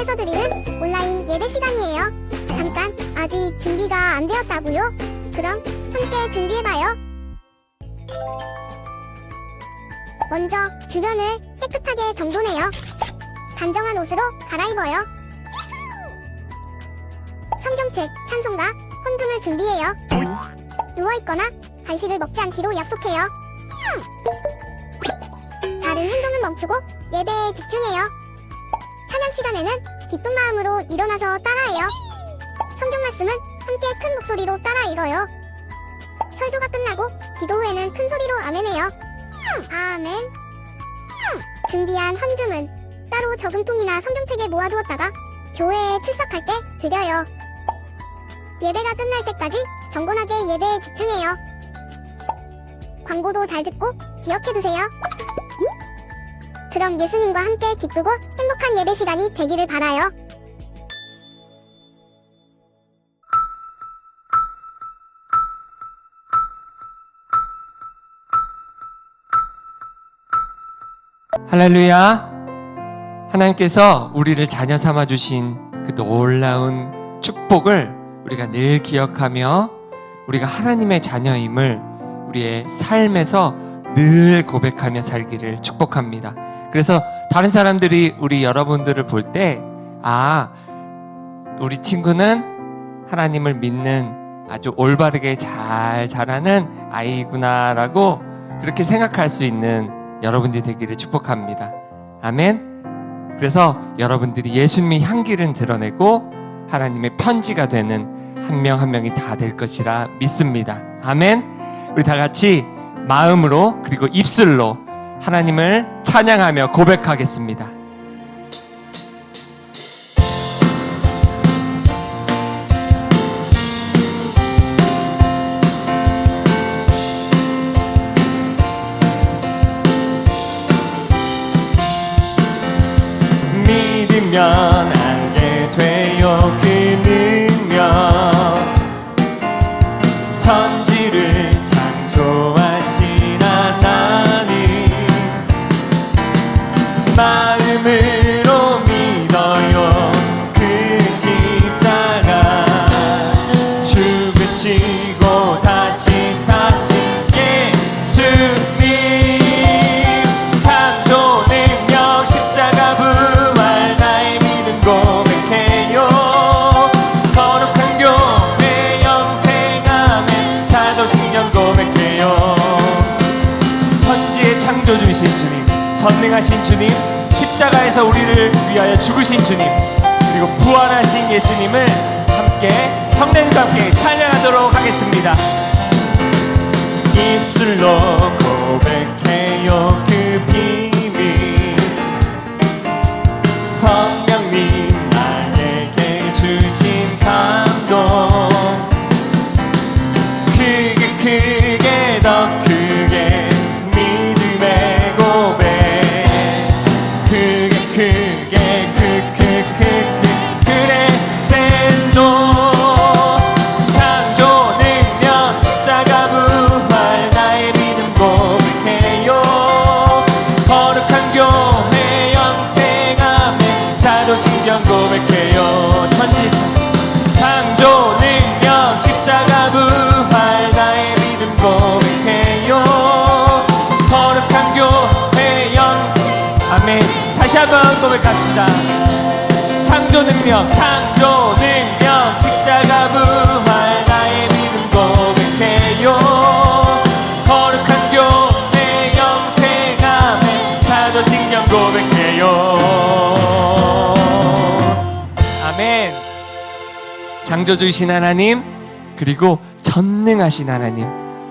교회에서 드리는 온라인 예배 시간이에요. 잠깐, 아직 준비가 안 되었다고요? 그럼 함께 준비해봐요. 먼저 주변을 깨끗하게 정돈해요. 단정한 옷으로 갈아입어요. 성경책, 찬송가, 헌금을 준비해요. 누워있거나 간식을 먹지 않기로 약속해요. 다른 행동은 멈추고 예배에 집중해요. 찬양 시간에는 기쁜 마음으로 일어나서 따라해요. 성경 말씀은 함께 큰 목소리로 따라 읽어요. 설교가 끝나고 기도 후에는 큰 소리로 아멘해요. 아멘. 준비한 헌금은 따로 저금통이나 성경책에 모아두었다가 교회에 출석할 때 드려요. 예배가 끝날 때까지 경건하게 예배에 집중해요. 광고도 잘 듣고 기억해두세요. 그럼 예수님과 함께 기쁘고 행복한 예배 시간이 되기를 바라요. 할렐루야. 하나님께서 우리를 자녀 삼아 주신 그 놀라운 축복을 우리가 늘 기억하며 우리가 하나님의 자녀임을 우리의 삶에서 늘 고백하며 살기를 축복합니다. 그래서 다른 사람들이 우리 여러분들을 볼 때 우리 친구는 하나님을 믿는 아주 올바르게 잘 자라는 아이구나라고 그렇게 생각할 수 있는 여러분들이 되기를 축복합니다. 아멘. 그래서 여러분들이 예수님의 향기를 드러내고 하나님의 편지가 되는 한 명 한 명이 다 될 것이라 믿습니다. 아멘. 우리 다 같이 마음으로 그리고 입술로 하나님을 찬양하며 고백하겠습니다. 믿으면 알게 돼요. 그 능력 천지를 창조하신 하나님 마음으로 믿어요. 그 십자가 죽으시고 다시 사신 예수님 창조 능력 십자가 부활 나의 믿음 고백해요. 거룩한 교회 영생하며 사도신경 고백해요. 천지의 창조주이신 주님, 전능하신 주님, 십자가에서 우리를 위하여 죽으신 주님, 그리고 부활하신 예수님을 함께 성령님과 함께 찬양하도록 하겠습니다. 입술로 고백해요. 그 비밀 성령님 나에게 주신 감동 크게 더 크게 믿음의 고백 크게 그래 셀로 창조 능력 십자가 부활 나의 믿음 고백해요. 거룩한 교회 영생하며 사도신경 고백해요. 천지 창조 능력 십자가 부활 나의 믿음 고백해요. 거룩한 교회 아멘. 다시 한번 고백합시다. 창조 능력 십자가 부활 나의 믿음 고백해요. 거룩한 교회 영생하며 사도신경 고백해요. 아멘. 창조주이신 하나님, 그리고 전능하신 하나님,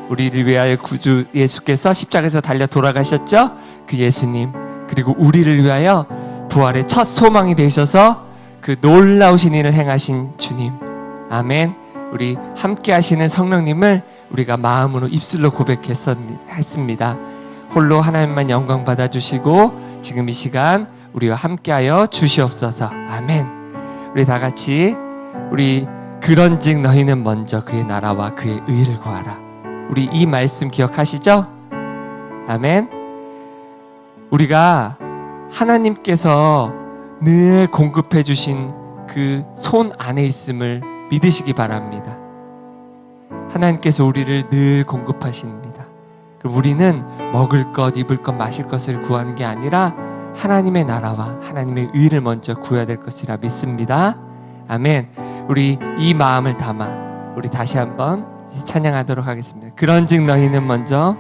우리를 위하여 구주 예수께서 십자가에서 달려 돌아가셨죠? 그 예수님, 그리고 우리를 위하여 부활의 첫 소망이 되셔서 그 놀라우신 일을 행하신 주님. 아멘. 우리 함께 하시는 성령님을 우리가 마음으로 입술로 고백했습니다. 홀로 하나님만 영광 받아주시고 지금 이 시간 우리와 함께하여 주시옵소서. 아멘. 우리 다 같이 우리 그런즉 너희는 먼저 그의 나라와 그의 의를 구하라. 우리 이 말씀 기억하시죠? 아멘. 우리가 하나님께서 늘 공급해 주신 그 손 안에 있음을 믿으시기 바랍니다. 하나님께서 우리를 늘 공급하십니다. 우리는 먹을 것, 입을 것, 마실 것을 구하는 게 아니라 하나님의 나라와 하나님의 의를 먼저 구해야 될 것이라 믿습니다. 아멘. 우리 이 마음을 담아 우리 다시 한번 찬양하도록 하겠습니다. 그런즉 너희는 먼저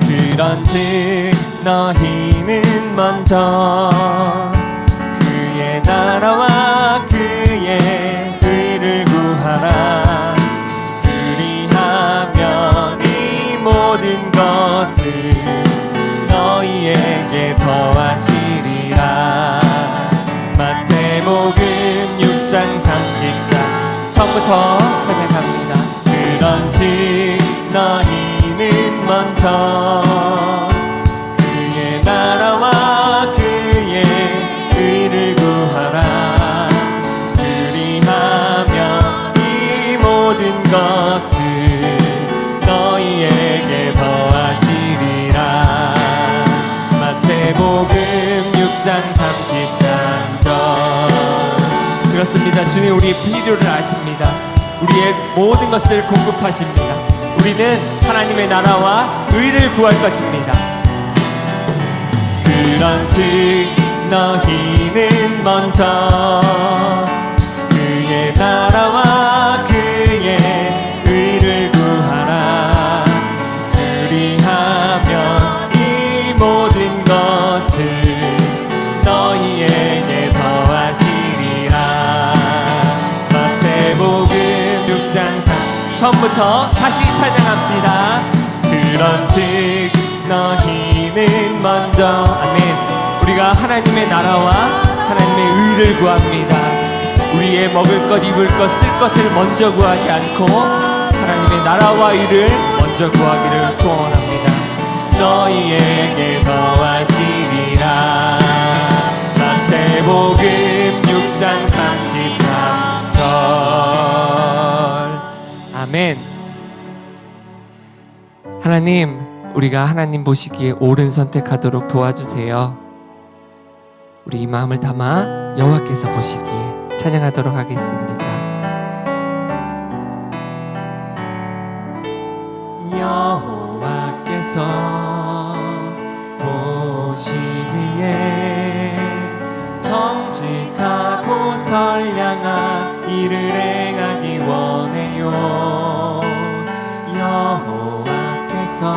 그런즉 너희는 먼저 그의 나라와 그의 의를 구하라. 그리하면 이 모든 것을 너희에게 더하시리라. 마태복음 6장 34 처음부터 찬양합니다. 그런즉 너희는 먼저 그의 나라와 그의 의를 구하라. 그리하면 이 모든 것을 너희에게 더하시리라. 마태복음 6장 33절. 그렇습니다. 주님 우리의 필요를 아십니다. 우리의 모든 것을 공급하십니다. 우리는 하나님의 나라와 의를 구할 것입니다. 그런즉 너희는 먼저 그의 나라와 그의 의를 구하라. 그리하면 이 모든 것을 너희에게 더하시리라. 마태복음 6장 3 처음부터 다시 찬양합시다. 그런즉 너희는 먼저 아멘. 우리가 하나님의 나라와 하나님의 의를 구합니다. 우리의 먹을 것, 입을 것, 쓸 것을 먼저 구하지 않고 하나님의 나라와 의를 먼저 구하기를 소원합니다. 너희에게 더하시리라. 마태복음 6장 33절. 아멘. 하나님, 우리가 하나님 보시기에 옳은 선택하도록 도와주세요. 우리 이 마음을 담아 여호와께서 보시기에 찬양하도록 하겠습니다. 여호와께서 보시기에 정직하고 선량한 일을 행하기 원해요. 여호와께서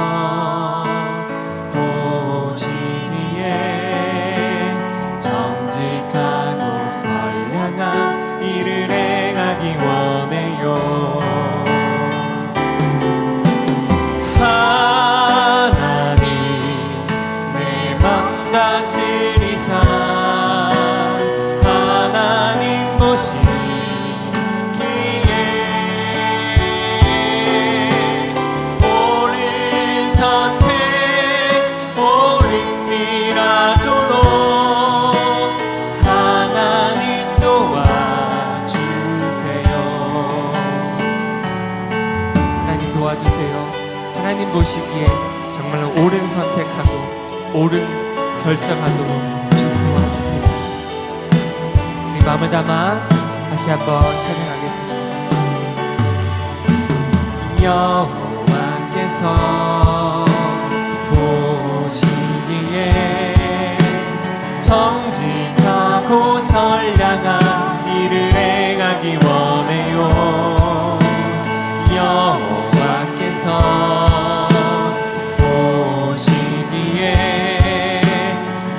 보시기에 정직하고 선량한 일을 행하기 원해요. 하나님 내 맘 다스리사 하나님 보시기에 옳은 선택 옳은 일 하도록 하나님 도와주세요. 하나님 도와주세요. 하나님 보시기에 정말로 옳은 선택하고 옳은 결정하도록 주님 도와주세요. 우리 마음을 담아 다시 한번 찬양하겠습니다. 여호와께서 보시기에 정직하고 선량한 일을 행하기 원해요. 여호와께서 보시기에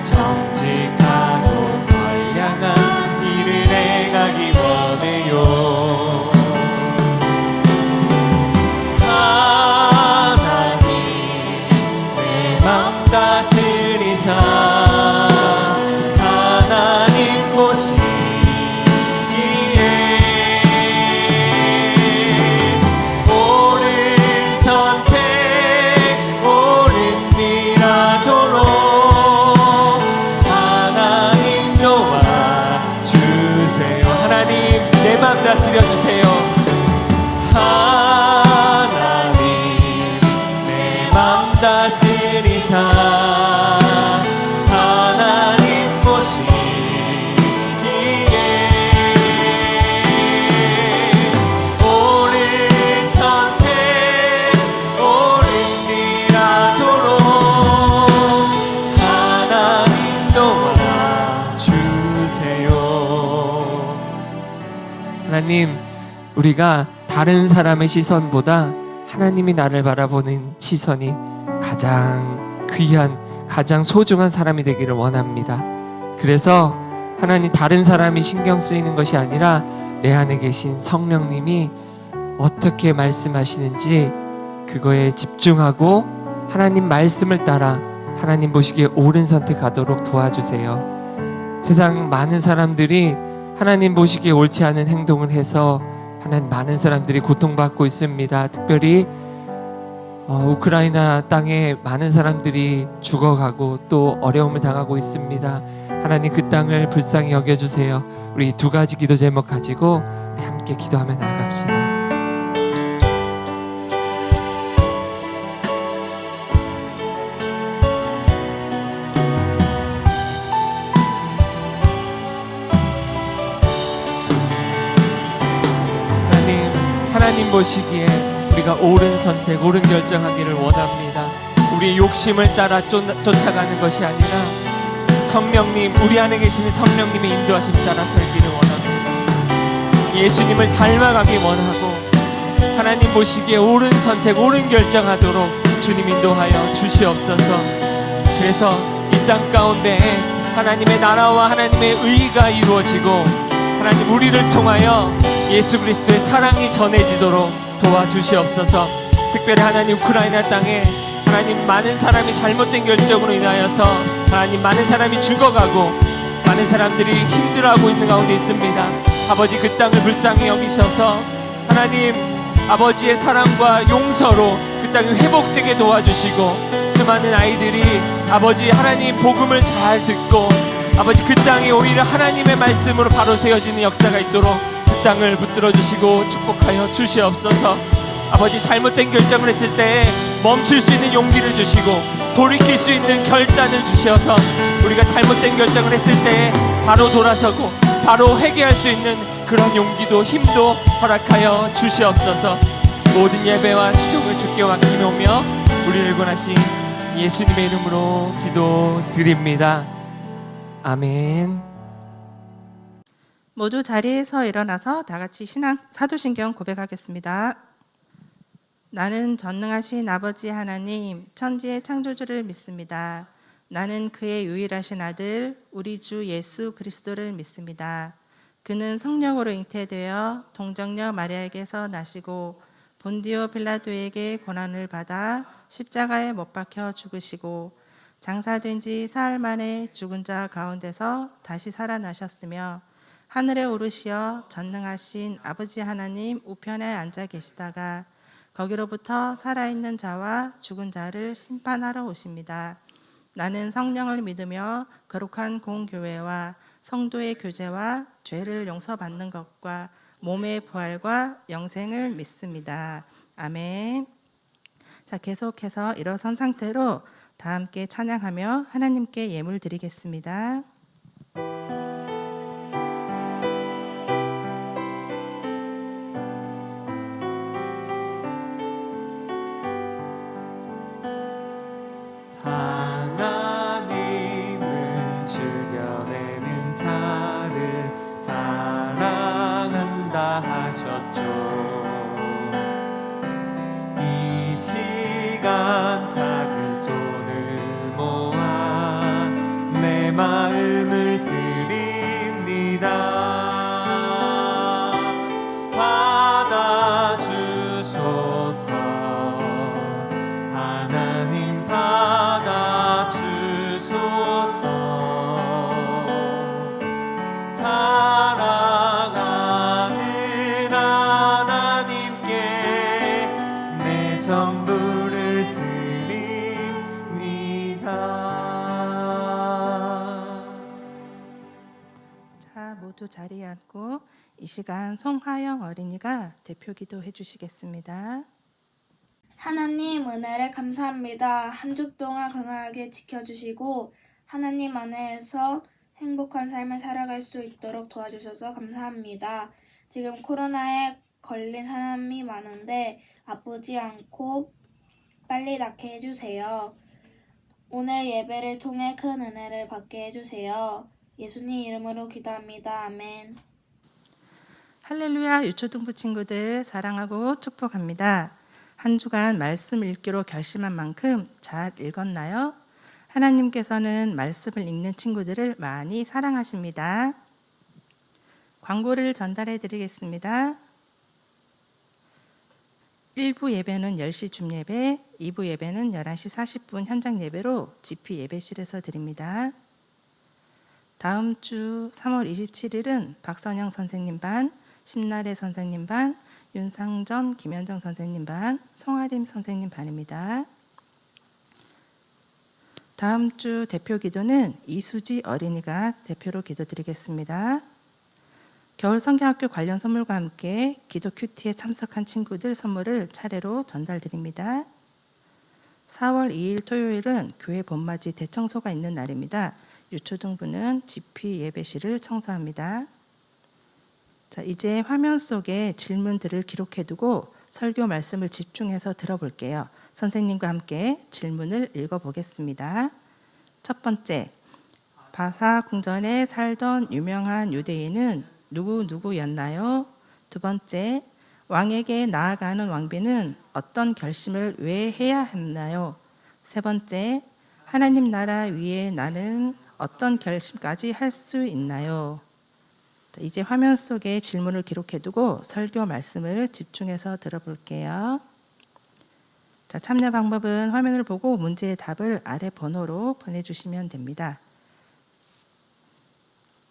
정직하고 선량한 일을 행하기 원해요. 하나님 맘 다스리사 하나님 모시기에 옳은 선택 옳은 일 하도록 하나님 도와주세요. 하나님, 우리가 다른 사람의 시선보다 하나님이 나를 바라보는 시선이 가장 귀한, 가장 소중한 사람이 되기를 원합니다. 그래서 하나님, 다른 사람이 신경 쓰이는 것이 아니라 내 안에 계신 성령님이 어떻게 말씀하시는지 그거에 집중하고 하나님 말씀을 따라 하나님 보시기에 옳은 선택하도록 도와주세요. 세상 많은 사람들이 하나님 보시기에 옳지 않은 행동을 해서 하나님, 많은 사람들이 고통받고 있습니다. 특별히 우크라이나 땅에 많은 사람들이 죽어가고 또 어려움을 당하고 있습니다. 하나님, 그 땅을 불쌍히 여겨주세요. 우리 두 가지 기도 제목 가지고 함께 기도하며 나아갑시다. 하나님 보시기에 우리가 옳은 선택, 옳은 결정하기를 원합니다. 우리의 욕심을 따라 쫓아가는 것이 아니라 성령님, 우리 안에 계시는 성령님의 인도하심 따라 살기를 원합니다. 예수님을 닮아가기 원하고 하나님 보시기에 옳은 선택, 옳은 결정하도록 주님 인도하여 주시옵소서. 그래서 이 땅 가운데 하나님의 나라와 하나님의 의가 이루어지고 하나님, 우리를 통하여 예수 그리스도의 사랑이 전해지도록 도와주시옵소서. 특별히 하나님, 우크라이나 땅에 하나님, 많은 사람이 잘못된 결정으로 인하여서 하나님, 많은 사람이 죽어가고 많은 사람들이 힘들어하고 있는 가운데 있습니다. 아버지, 그 땅을 불쌍히 여기셔서 하나님 아버지의 사랑과 용서로 그 땅이 회복되게 도와주시고 수많은 아이들이 아버지 하나님 복음을 잘 듣고 아버지 그 땅이 오히려 하나님의 말씀으로 바로 세워지는 역사가 있도록 그 땅을 붙들어 주시고 축복하여 주시옵소서. 아버지, 잘못된 결정을 했을 때 멈출 수 있는 용기를 주시고 돌이킬 수 있는 결단을 주셔서 우리가 잘못된 결정을 했을 때 바로 돌아서고 바로 회개할 수 있는 그런 용기도 힘도 허락하여 주시옵소서. 모든 예배와 시종을 주께 맡기며 우리를 구원하신 예수님의 이름으로 기도드립니다. 아멘. 모두 자리에서 일어나서 다 같이 신앙 사도신경 고백하겠습니다. 나는 전능하신 아버지 하나님, 천지의 창조주를 믿습니다. 나는 그의 유일하신 아들, 우리 주 예수 그리스도를 믿습니다. 그는 성령으로 잉태되어 동정녀 마리아에게서 나시고 본디오 빌라도에게 고난을 받아 십자가에 못 박혀 죽으시고 장사된 지 사흘 만에 죽은 자 가운데서 다시 살아나셨으며 하늘에 오르시어 전능하신 아버지 하나님 우편에 앉아 계시다가 거기로부터 살아있는 자와 죽은 자를 심판하러 오십니다. 나는 성령을 믿으며 거룩한 공교회와 성도의 교제와 죄를 용서받는 것과 몸의 부활과 영생을 믿습니다. 아멘. 자, 계속해서 일어선 상태로 다 함께 찬양하며 하나님께 예물 드리겠습니다. 하나님은 즐겨내는 자를 사랑한다 하셨죠. 이 시간 작은 손을 모아 내 마음을 드립니다. 받아주소서. 하나님 받아주소서. 사랑하는 하나님께 내 전부를 드립니다. 자, 모두 자리에 앉고 이 시간 송하영 어린이가 대표 기도해 주시겠습니다. 하나님 은혜를 감사합니다. 한 주 동안 건강하게 지켜주시고 하나님 안에서 행복한 삶을 살아갈 수 있도록 도와주셔서 감사합니다. 지금 코로나에 걸린 사람이 많은데 아프지 않고 빨리 낫게 해주세요. 오늘 예배를 통해 큰 은혜를 받게 해주세요. 예수님 이름으로 기도합니다. 아멘. 할렐루야. 유초등부 친구들 사랑하고 축복합니다. 한 주간 말씀 읽기로 결심한 만큼 잘 읽었나요? 하나님께서는 말씀을 읽는 친구들을 많이 사랑하십니다. 광고를 전달해 드리겠습니다. 1부 예배는 10시 줌예배, 2부 예배는 11시 40분 현장 예배로 GP 예배실에서 드립니다. 다음 주 3월 27일은 박선영 선생님 반, 신나래 선생님 반, 윤상전, 김현정 선생님 반, 송아림 선생님 반입니다. 다음 주 대표 기도는 이수지 어린이가 대표로 기도드리겠습니다. 겨울 성경학교 관련 선물과 함께 기도 큐티에 참석한 친구들 선물을 차례로 전달드립니다. 4월 2일 토요일은 교회 봄맞이 대청소가 있는 날입니다. 유초등부는 GP 예배실을 청소합니다. 자, 이제 화면 속에 질문들을 기록해두고 설교 말씀을 집중해서 들어볼게요. 선생님과 함께 질문을 읽어보겠습니다. 첫 번째, 바사 궁전에 살던 유명한 유대인은 누구였나요? 두 번째, 왕에게 나아가는 왕비는 어떤 결심을 왜 해야 했나요? 세 번째, 하나님 나라 위에 나는 어떤 결심까지 할 수 있나요? 이제 화면 속에 질문을 기록해두고 설교 말씀을 집중해서 들어볼게요. 자, 참여 방법은 화면을 보고 문제의 답을 아래 번호로 보내주시면 됩니다.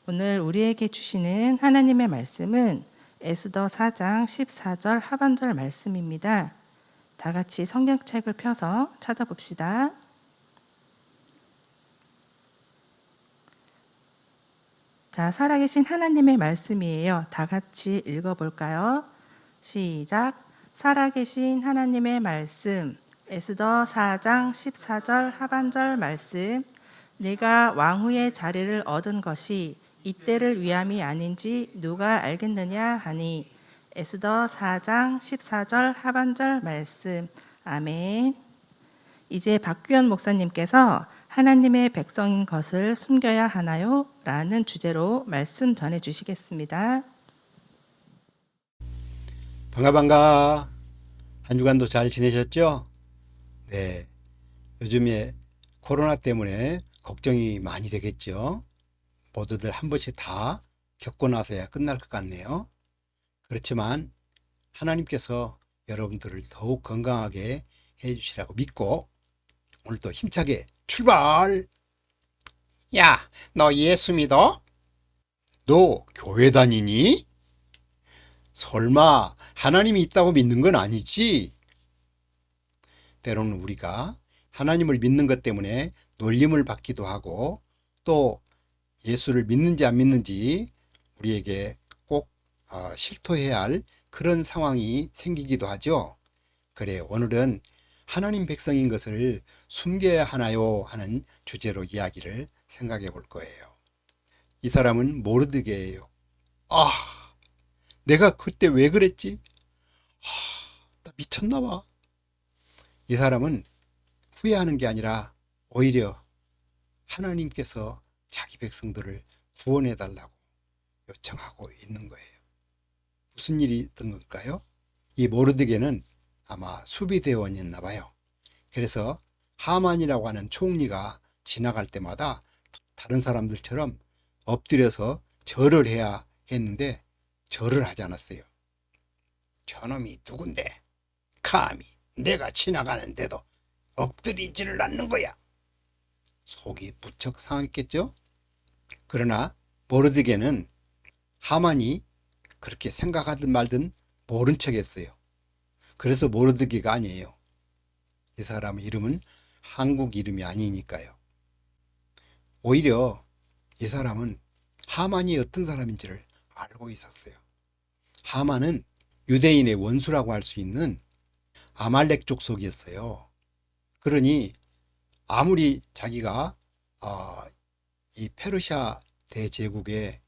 오늘 우리에게 주시는 하나님의 말씀은 에스더 4장 14절 하반절 말씀입니다. 다 같이 성경책을 펴서 찾아봅시다. 자, 살아계신 하나님의 말씀이에요. 다 같이 읽어볼까요? 시작. 살아계신 하나님의 말씀. 에스더 4장 14절 하반절 말씀. 네가 왕후의 자리를 얻은 것이 이때를 위함이 아닌지 누가 알겠느냐 하니. 에스더 4장 14절 하반절 말씀. 아멘. 이제 박규현 목사님께서 하나님의 백성인 것을 숨겨야 하나요? 라는 주제로 말씀 전해 주시겠습니다. 반가. 한 주간도 잘 지내셨죠? 네. 요즘에 코로나 때문에 걱정이 많이 되겠죠? 모두들 한 번씩 다 겪고 나서야 끝날 것 같네요. 그렇지만 하나님께서 여러분들을 더욱 건강하게 해주시라고 믿고 오늘도 힘차게 출발! 야, 너 예수 믿어? 너 교회 다니니? 설마 하나님이 있다고 믿는 건 아니지? 때로는 우리가 하나님을 믿는 것 때문에 놀림을 받기도 하고 또 예수를 믿는지 안 믿는지 우리에게 꼭 실토해야 할 그런 상황이 생기기도 하죠. 그래, 오늘은 하나님 백성인 것을 숨겨야 하나요? 하는 주제로 이야기를 생각해 볼 거예요. 이 사람은 모르드게예요. 아, 내가 그때 왜 그랬지? 나 미쳤나 봐. 이 사람은 후회하는 게 아니라 오히려 하나님께서 자기 백성들을 구원해 달라고 요청하고 있는 거예요. 무슨 일이 있던 걸까요? 이 모르드게는 아마 수비대원이었나 봐요. 그래서 하만이라고 하는 총리가 지나갈 때마다 다른 사람들처럼 엎드려서 절을 해야 했는데 절을 하지 않았어요. 저놈이 누군데 감히 내가 지나가는데도 엎드리지를 않는 거야. 속이 무척 상했겠죠? 그러나 모르드게는 하만이 그렇게 생각하든 말든 모른 척 했어요. 그래서 모르드게가 아니에요. 이 사람의 이름은 한국 이름이 아니니까요. 오히려 이 사람은 하만이 어떤 사람인지를 알고 있었어요. 하만은 유대인의 원수라고 할 수 있는 아말렉 족속이었어요. 그러니 아무리 자기가 이 페르시아 대제국의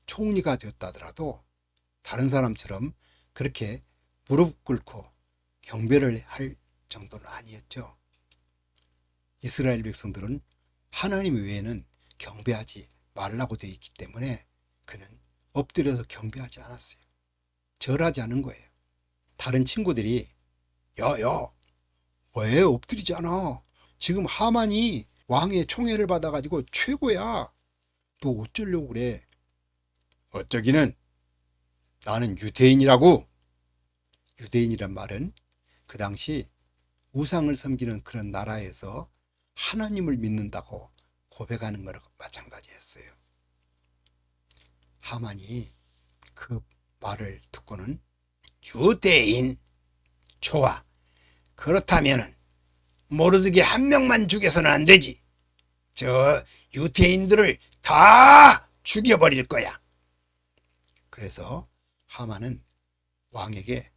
총리가 되었다 하더라도 다른 사람처럼 그렇게 무릎 꿇고 경배를 할 정도는 아니었죠. 이스라엘 백성들은 하나님 외에는 경배하지 말라고 되어 있기 때문에 그는 엎드려서 경배하지 않았어요. 절하지 않은 거예요. 다른 친구들이 야야 왜 엎드리지 않아? 지금 하만이 왕의 총애를 받아가지고 최고야. 너 어쩌려고 그래? 어쩌기는 나는 유대인이라고. 유대인이란 말은 그 당시 우상을 섬기는 그런 나라에서 하나님을 믿는다고 고백하는 거랑 마찬가지였어요. 하만이 그 말을 듣고는 유대인? 좋아. 그렇다면은 모르드게 한 명만 죽여서는 안 되지. 저 유대인들을 다 죽여버릴 거야. 그래서 하만은 왕에게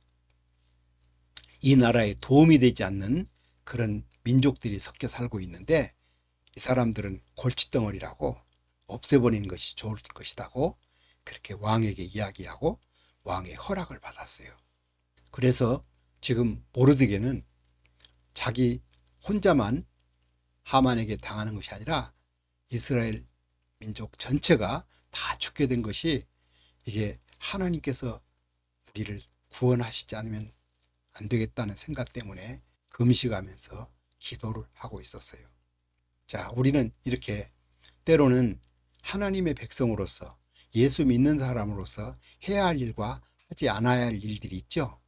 이 나라에 도움이 되지 않는 그런 민족들이 섞여 살고 있는데 이 사람들은 골칫덩어리라고 없애버리는 것이 좋을 것이라고 그렇게 왕에게 이야기하고 왕의 허락을 받았어요. 그래서 지금 모르드게는 자기 혼자만 하만에게 당하는 것이 아니라 이스라엘 민족 전체가 다 죽게 된 것이 이게 하나님께서 우리를 구원하시지 않으면 안 되겠다는 생각 때문에 금식하면서 기도를 하고 있었어요. 자, 우리는 이렇게 때로는 하나님의 백성으로서 예수 믿는 사람으로서 해야 할 일과 하지 않아야 할 일들이 있죠.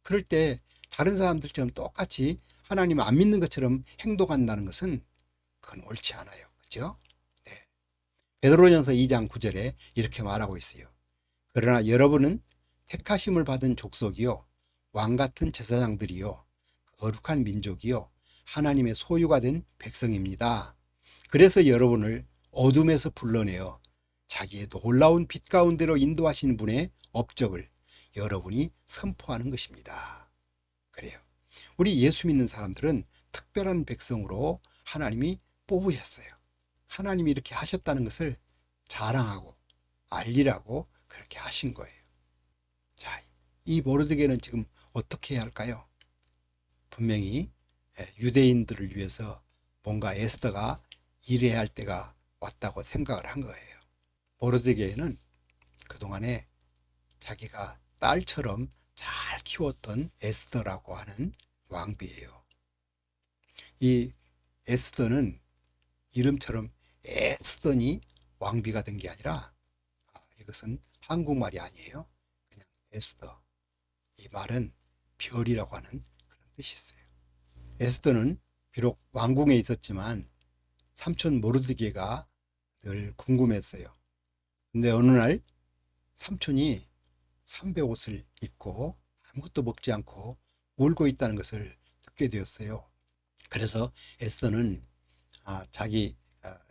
그럴 때 다른 사람들처럼 똑같이 하나님 안 믿는 것처럼 행동한다는 것은 그건 옳지 않아요. 그렇죠? 네. 베드로전서 2장 9절에 이렇게 말하고 있어요. 그러나 여러분은 택하심을 받은 족속이요 왕 같은 제사장들이요 거룩한 민족이요 하나님의 소유가 된 백성입니다. 그래서 여러분을 어둠에서 불러내어 자기의 놀라운 빛 가운데로 인도하신 분의 업적을 여러분이 선포하는 것입니다. 그래요. 우리 예수 믿는 사람들은 특별한 백성으로 하나님이 뽑으셨어요. 하나님이 이렇게 하셨다는 것을 자랑하고 알리라고 그렇게 하신 거예요. 자, 이 모르드게는 지금 어떻게 해야 할까요? 분명히 유대인들을 위해서 뭔가 에스더가 일해야 할 때가 왔다고 생각을 한 거예요. 모르드게는 그동안에 자기가 딸처럼 잘 키웠던 에스더라고 하는 왕비예요. 이 에스더는 이름처럼 에스더니 왕비가 된 게 아니라 이것은 한국말이 아니에요. 그냥 에스더. 이 말은 별이라고 하는 그런 뜻이 있어요. 에스더는 비록 왕궁에 있었지만 삼촌 모르드게가 늘 궁금했어요. 근데 어느 날 삼촌이 삼베옷을 입고 아무것도 먹지 않고 울고 있다는 것을 듣게 되었어요. 그래서 에스더는 자기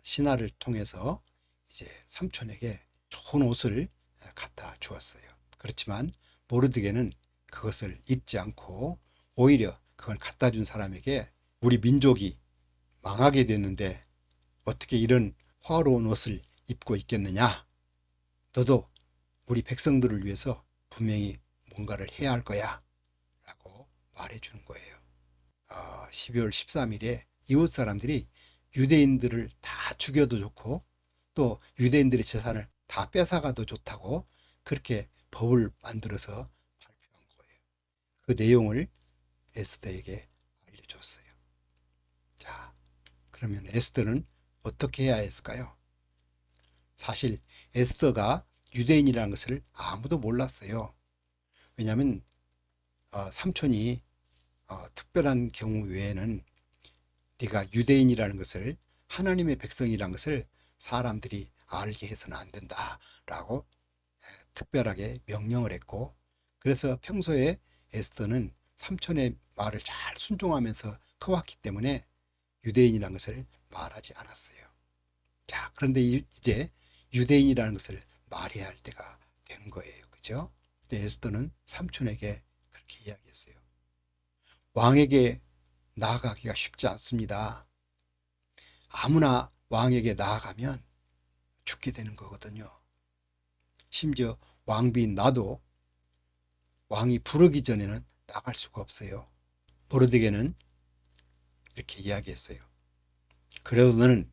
신하를 통해서 이제 삼촌에게 좋은 옷을 갖다 주었어요. 그렇지만 모르드게는 그것을 입지 않고 오히려 그걸 갖다 준 사람에게 우리 민족이 망하게 됐는데 어떻게 이런 화려한 옷을 입고 있겠느냐? 너도 우리 백성들을 위해서 분명히 뭔가를 해야 할 거야 라고 말해주는 거예요. 12월 13일에 이웃 사람들이 유대인들을 다 죽여도 좋고 또 유대인들의 재산을 다 뺏어가도 좋다고 그렇게 법을 만들어서 발표한 거예요. 그 내용을 에스더에게 알려줬어요. 자, 그러면 에스더는 어떻게 해야 했을까요? 사실 에스더가 유대인이라는 것을 아무도 몰랐어요. 왜냐하면 삼촌이 특별한 경우 외에는 네가 유대인이라는 것을 하나님의 백성이라는 것을 사람들이 알게 해서는 안 된다라고 특별하게 명령을 했고 그래서 평소에 에스더는 삼촌의 말을 잘 순종하면서 커왔기 때문에 유대인이라는 것을 말하지 않았어요. 자, 그런데 이제 유대인이라는 것을 말해야 할 때가 된 거예요. 그죠? 근데 에스더는 삼촌에게 그렇게 이야기했어요. 왕에게 나아가기가 쉽지 않습니다. 아무나 왕에게 나아가면 죽게 되는 거거든요. 심지어 왕비인 나도 왕이 부르기 전에는 나갈 수가 없어요. 모르드게는 이렇게 이야기했어요. 그래도 너는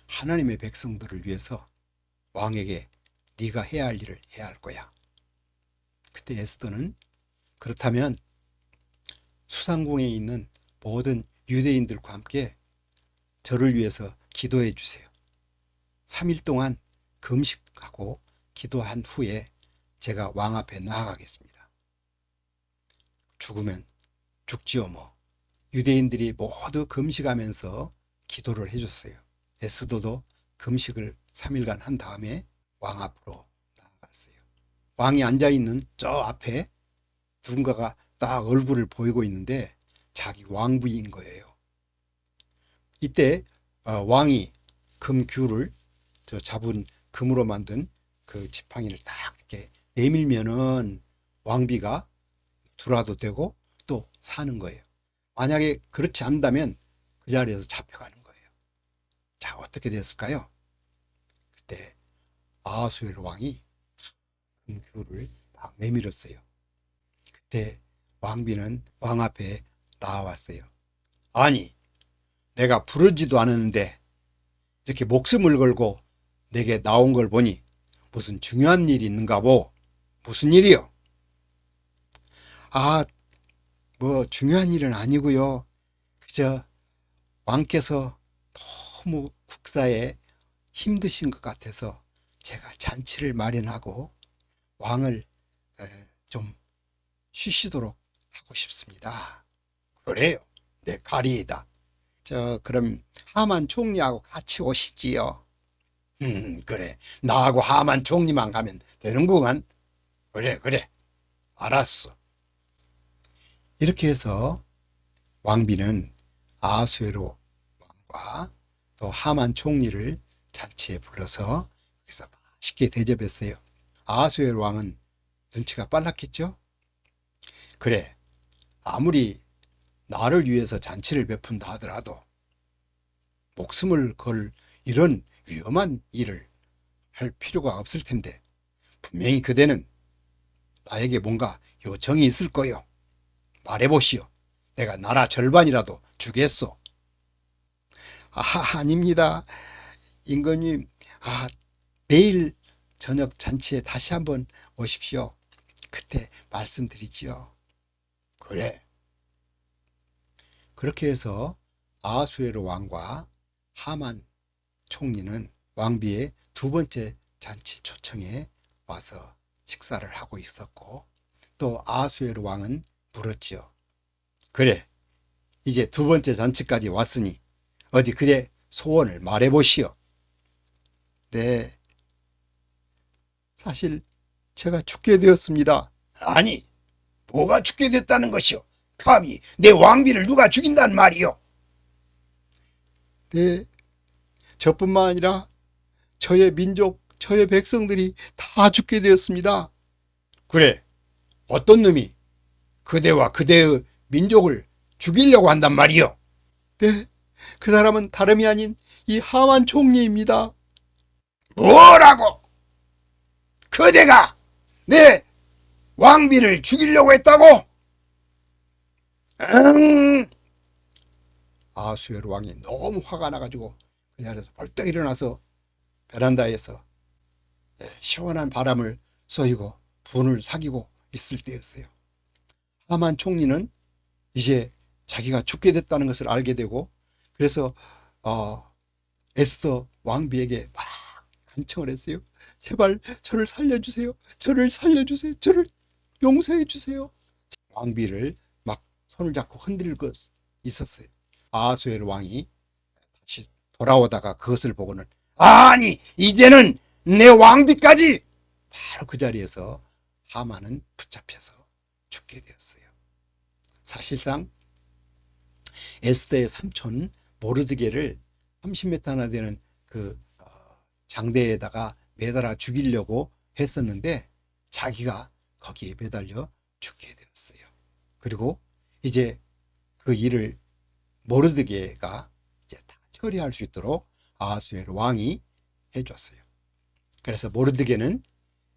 하나님의 백성들을 위해서 왕에게 네가 해야 할 일을 해야 할 거야. 그때 에스더는 그렇다면 수상궁에 있는 모든 유대인들과 함께 저를 위해서 기도해 주세요. 3일 동안 금식하고 기도한 후에 제가 왕 앞에 나아가겠습니다. 죽으면 죽지요 뭐. 유대인들이 모두 금식하면서 기도를 해줬어요. 에스더도 금식을 3일간 한 다음에 왕 앞으로 나아갔어요. 왕이 앉아있는 저 앞에 누군가가 딱 얼굴을 보이고 있는데 자기 왕부인 거예요. 이때 왕이 금귤을 저 잡은 금으로 만든 그 지팡이를 딱 이렇게 내밀면은 왕비가 들어와도 되고 또 사는 거예요. 만약에 그렇지 않다면 그 자리에서 잡혀가는 거예요. 자, 어떻게 됐을까요? 그때 아하수엘 왕이 금귤을 딱 내밀었어요. 그때 왕비는 왕 앞에 나와왔어요. 아니, 내가 부르지도 않았는데 이렇게 목숨을 걸고 내게 나온 걸 보니 무슨 중요한 일이 있는가 보. 무슨 일이요? 아, 뭐 중요한 일은 아니고요. 그저 왕께서 너무 국사에 힘드신 것 같아서 제가 잔치를 마련하고 왕을 좀 쉬시도록 하고 싶습니다. 그래요. 네, 가리이다. 그럼 하만 총리하고 같이 오시지요. 그래. 나하고 하만 총리만 가면 되는구만. 그래. 알았어. 이렇게 해서 왕비는 아하수에로 왕과 또 하만 총리를 잔치에 불러서 여기서 맛있게 대접했어요. 아하수에로 왕은 눈치가 빨랐겠죠? 그래. 아무리 나를 위해서 잔치를 베푼다 하더라도 목숨을 걸 이런 위험한 일을 할 필요가 없을 텐데 분명히 그대는 나에게 뭔가 요청이 있을 거요. 말해보시오. 내가 나라 절반이라도 주겠소. 아닙니다. 임금님, 내일 저녁 잔치에 다시 한번 오십시오. 그때 말씀드리지요. 그래. 그렇게 해서 아하수에로 왕과 하만 총리는 왕비의 두 번째 잔치 초청에 와서 식사를 하고 있었고 또 아하수에로 왕은 물었지요. 그래, 이제 두 번째 잔치까지 왔으니 어디 그대 소원을 말해보시오. 네, 사실 제가 죽게 되었습니다. 아니, 뭐가 죽게 됐다는 것이오? 감히 내 왕비를 누가 죽인단 말이오? 네, 저뿐만 아니라 저의 민족, 저의 백성들이 다 죽게 되었습니다. 그래, 어떤 놈이 그대와 그대의 민족을 죽이려고 한단 말이오? 네, 그 사람은 다름이 아닌 이 하만 총리입니다. 뭐라고? 그대가 내 왕비를 죽이려고 했다고? 아하수에로 왕이 너무 화가 나가지고 그 자리에서 벌떡 일어나서 베란다에서 시원한 바람을 쏘이고 분을 사귀고 있을 때였어요. 하만 총리는 이제 자기가 죽게 됐다는 것을 알게 되고 그래서 에스더 왕비에게 막 간청을 했어요. 제발 저를 살려주세요. 저를 살려주세요. 저를 용서해 주세요. 왕비를 막 손을 잡고 흔들고 있었어요. 아하수에로 왕이 다시 돌아오다가 그것을 보고는 아니 이제는 내 왕비까지 바로 그 자리에서 하만은 붙잡혀서 죽게 되었어요. 사실상 에스더의 삼촌 모르드게를 30m나 되는 그 장대에다가 매달아 죽이려고 했었는데 자기가 거기에 매달려 죽게 되었어요. 그리고 이제 그 일을 모르드게가 이제 다 처리할 수 있도록 아하수에로 왕이 해줬어요. 그래서 모르드게는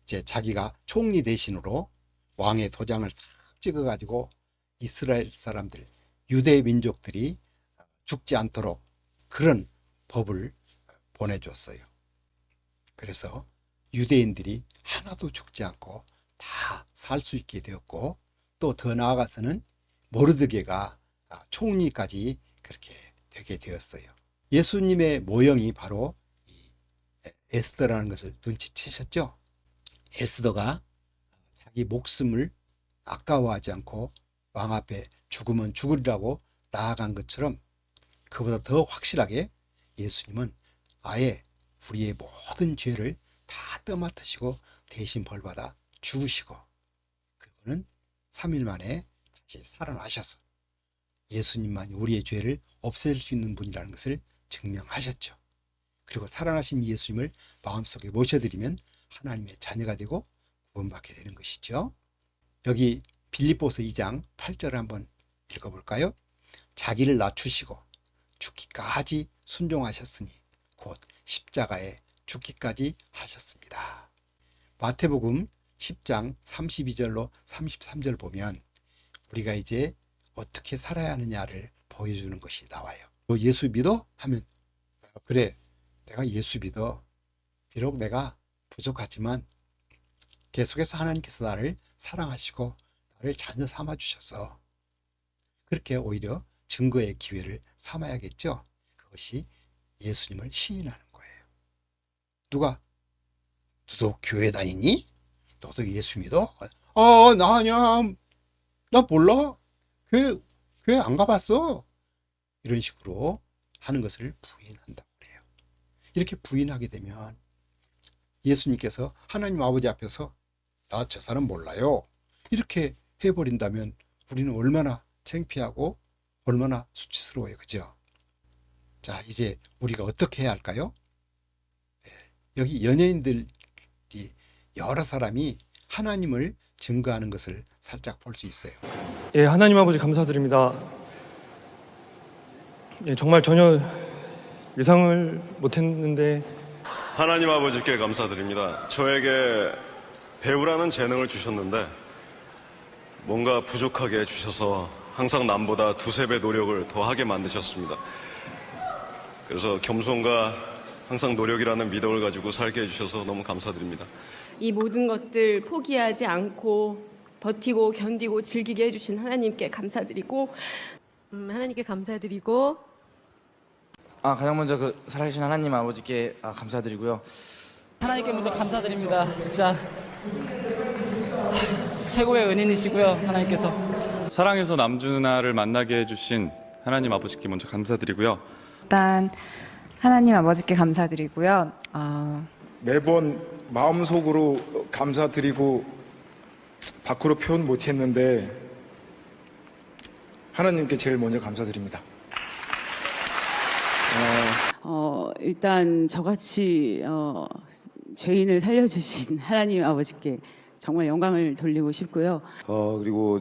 이제 자기가 총리 대신으로 왕의 도장을 탁 찍어가지고 이스라엘 사람들, 유대 민족들이 죽지 않도록 그런 법을 보내줬어요. 그래서 유대인들이 하나도 죽지 않고 다 살 수 있게 되었고, 또 더 나아가서는 모르드게가 총리까지 그렇게 되게 되었어요. 예수님의 모형이 바로 이 에스더라는 것을 눈치채셨죠? 에스더가 자기 목숨을 아까워하지 않고 왕 앞에 죽으면 죽으리라고 나아간 것처럼, 그보다 더 확실하게 예수님은 아예 우리의 모든 죄를 다 떠맡으시고 대신 벌받아 죽으시고, 그리고는 3일 만에 다시 살아나셔서 예수님만이 우리의 죄를 없앨 수 있는 분이라는 것을 증명하셨죠. 그리고 살아나신 예수님을 마음속에 모셔드리면 하나님의 자녀가 되고 구원받게 되는 것이죠. 여기 빌립보서 2장 8절을 한번 읽어볼까요? 자기를 낮추시고 죽기까지 순종하셨으니 곧 십자가에 죽기까지 하셨습니다. 마태복음 10장 32절로 33절 보면 우리가 이제 어떻게 살아야 하느냐를 보여주는 것이 나와요. 너 예수 믿어? 하면 그래, 내가 예수 믿어. 비록 내가 부족하지만 계속해서 하나님께서 나를 사랑하시고 나를 자녀 삼아 주셔서, 그렇게 오히려 증거의 기회를 삼아야겠죠. 그것이 예수님을 시인하는 거예요. 누가 너도 교회 다니니? 너도 예수 믿어? 나 아니야. 나 몰라. 교회 안 가봤어. 이런 식으로 하는 것을 부인한다고 그래요. 이렇게 부인하게 되면 예수님께서 하나님 아버지 앞에서 나 저 사람 몰라요, 이렇게 해버린다면 우리는 얼마나 창피하고 얼마나 수치스러워요. 그죠? 자, 이제 우리가 어떻게 해야 할까요? 여기 연예인들이 여러 사람이 하나님을 증거하는 것을 살짝 볼 수 있어요. 예, 하나님 아버지 감사드립니다. 예, 정말 전혀 예상을 못했는데 하나님 아버지께 감사드립니다. 저에게 배우라는 재능을 주셨는데 뭔가 부족하게 해주셔서 항상 남보다 두세 배 노력을 더 하게 만드셨습니다. 그래서 겸손과 항상 노력이라는 미덕을 가지고 살게 해주셔서 너무 감사드립니다. 이 모든 것들 포기하지 않고 버티고 견디고 즐기게 해주신 하나님께 감사드리고 하나님께 감사드리고 가장 먼저 그 살아계신 하나님 아버지께 감사드리고요. 하나님께 먼저 감사드립니다. 진짜 최고의 은인이시고요. 하나님께서 사랑해서 남주 누나를 만나게 해주신 하나님 아버지께 먼저 감사드리고요. 일단 하나님 아버지께 감사드리고요. 매번 마음속으로 감사드리고 밖으로 표현 못했는데 하나님께 제일 먼저 감사드립니다. 일단 저같이 죄인을 살려주신 하나님 아버지께 정말 영광을 돌리고 싶고요. 그리고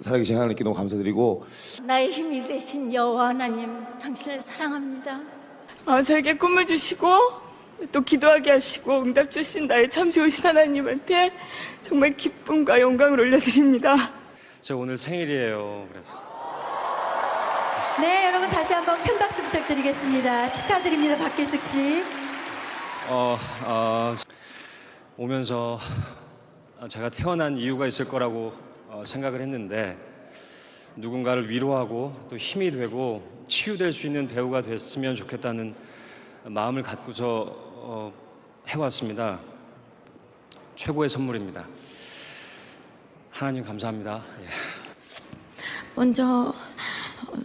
살아계신 하나님께 너무 감사드리고, 나의 힘이 되신 여호와 하나님, 당신을 사랑합니다. 저에게 꿈을 주시고 또 기도하게 하시고 응답 주신 나의 참 좋으신 하나님한테 정말 기쁨과 영광을 올려드립니다. 제가 오늘 생일이에요. 그래서 네, 여러분 다시 한번 큰 박수 부탁드리겠습니다. 축하드립니다, 박계숙 씨. 오면서 제가 태어난 이유가 있을 거라고 생각을 했는데, 누군가를 위로하고 또 힘이 되고 치유될 수 있는 배우가 됐으면 좋겠다는 마음을 갖고서 해왔습니다. 최고의 선물입니다. 하나님 감사합니다. 예. 먼저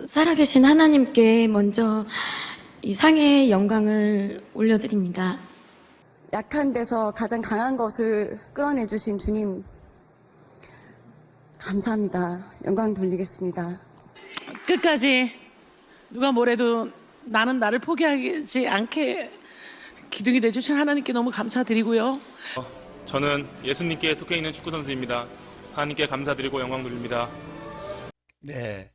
살아계신 하나님께 먼저 이 상의 영광을 올려드립니다. 약한 데서 가장 강한 것을 끌어내주신 주님, 감사합니다. 영광 돌리겠습니다. 끝까지 누가 뭐래도 나는 나를 포기하지 않게 기둥이 되주신 하나님께 너무 감사드리고요. 저는 예수님께 속해 있는 축구 선수입니다. 하나님께 감사드리고 영광 돌립니다. 네.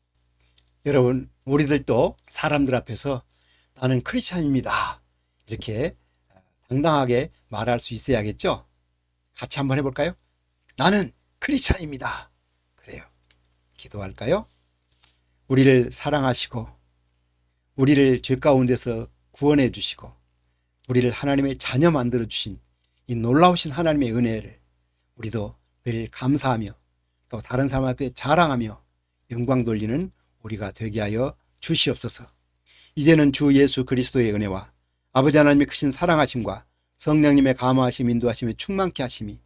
여러분, 우리들도 사람들 앞에서 나는 크리스찬입니다. 이렇게 당당하게 말할 수 있어야겠죠? 같이 한번 해볼까요? 나는 크리스찬입니다. 그래요. 기도할까요? 우리를 사랑하시고 우리를 죄 가운데서 구원해 주시고 우리를 하나님의 자녀 만들어 주신 이 놀라우신 하나님의 은혜를 우리도 늘 감사하며 또 다른 사람 앞에 자랑하며 영광 돌리는 우리가 되게 하여 주시옵소서. 이제는 주 예수 그리스도의 은혜와 아버지 하나님의 크신 사랑하심과 성령님의 감화하심 인도하심에 충만케 하심이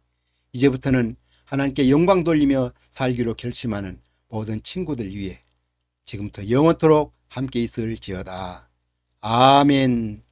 이제부터는 하나님께 영광 돌리며 살기로 결심하는 모든 친구들 위해 지금부터 영원토록 함께 있을지어다. 아멘.